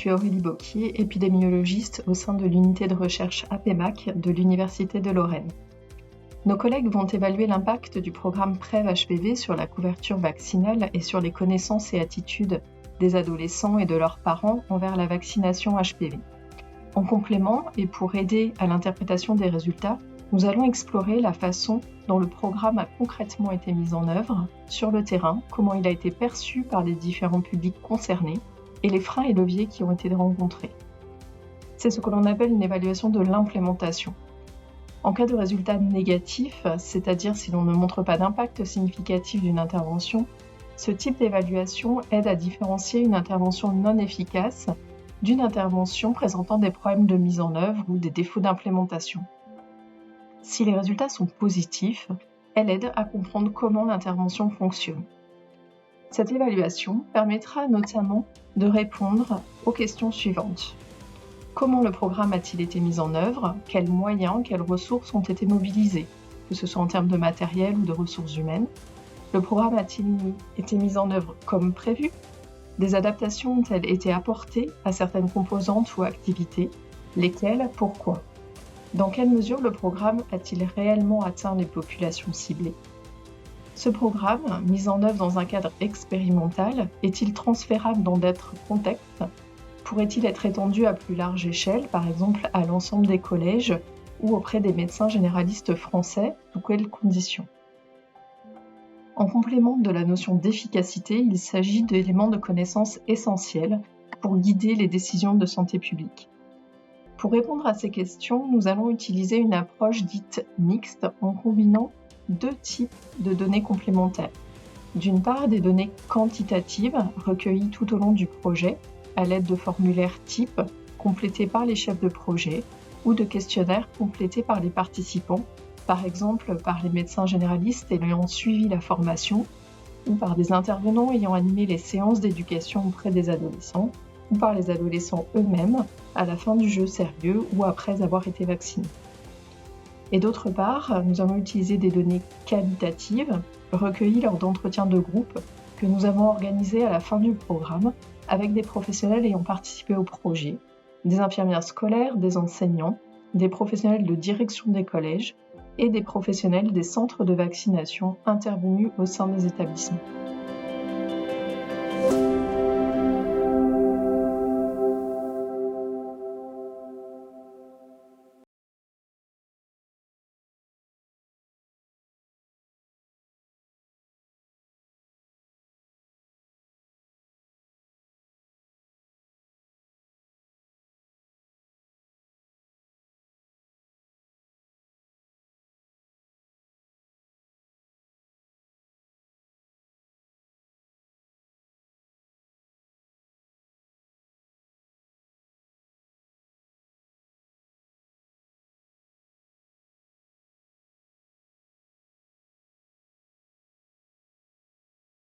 suis Aurélie Bocquier, épidémiologiste au sein de l'unité de recherche APEMAC de l'Université de Lorraine. Nos collègues vont évaluer l'impact du programme PrEV-HPV sur la couverture vaccinale et sur les connaissances et attitudes des adolescents et de leurs parents envers la vaccination HPV. En complément, et pour aider à l'interprétation des résultats, nous allons explorer la façon dont le programme a concrètement été mis en œuvre sur le terrain, comment il a été perçu par les différents publics concernés et les freins et leviers qui ont été rencontrés. C'est ce que l'on appelle une évaluation de l'implémentation. En cas de résultat négatif, c'est-à-dire si l'on ne montre pas d'impact significatif d'une intervention, ce type d'évaluation aide à différencier une intervention non efficace d'une intervention présentant des problèmes de mise en œuvre ou des défauts d'implémentation. Si les résultats sont positifs, elle aide à comprendre comment l'intervention fonctionne. Cette évaluation permettra notamment de répondre aux questions suivantes. Comment le programme a-t-il été mis en œuvre ? Quels moyens, quelles ressources ont été mobilisés, que ce soit en termes de matériel ou de ressources humaines ? Le programme a-t-il été mis en œuvre comme prévu ? Des adaptations ont-elles été apportées à certaines composantes ou activités ? Lesquelles ? Pourquoi ? Dans quelle mesure le programme a-t-il réellement atteint les populations ciblées ? Ce programme, mis en œuvre dans un cadre expérimental, est-il transférable dans d'autres contextes ? Pourrait-il être étendu à plus large échelle, par exemple à l'ensemble des collèges ou auprès des médecins généralistes français, sous quelles conditions ? En complément de la notion d'efficacité, il s'agit d'éléments de connaissance essentiels pour guider les décisions de santé publique. Pour répondre à ces questions, nous allons utiliser une approche dite mixte en combinant deux types de données complémentaires. D'une part, des données quantitatives recueillies tout au long du projet à l'aide de formulaires types complétés par les chefs de projet ou de questionnaires complétés par les participants, par exemple par les médecins généralistes ayant suivi la formation ou par des intervenants ayant animé les séances d'éducation auprès des adolescents ou par les adolescents eux-mêmes à la fin du jeu sérieux ou après avoir été vaccinés. Et d'autre part, nous allons utiliser des données qualitatives recueillies lors d'entretiens de groupe que nous avons organisés à la fin du programme avec des professionnels ayant participé au projet, des infirmières scolaires, des enseignants, des professionnels de direction des collèges et des professionnels des centres de vaccination intervenus au sein des établissements.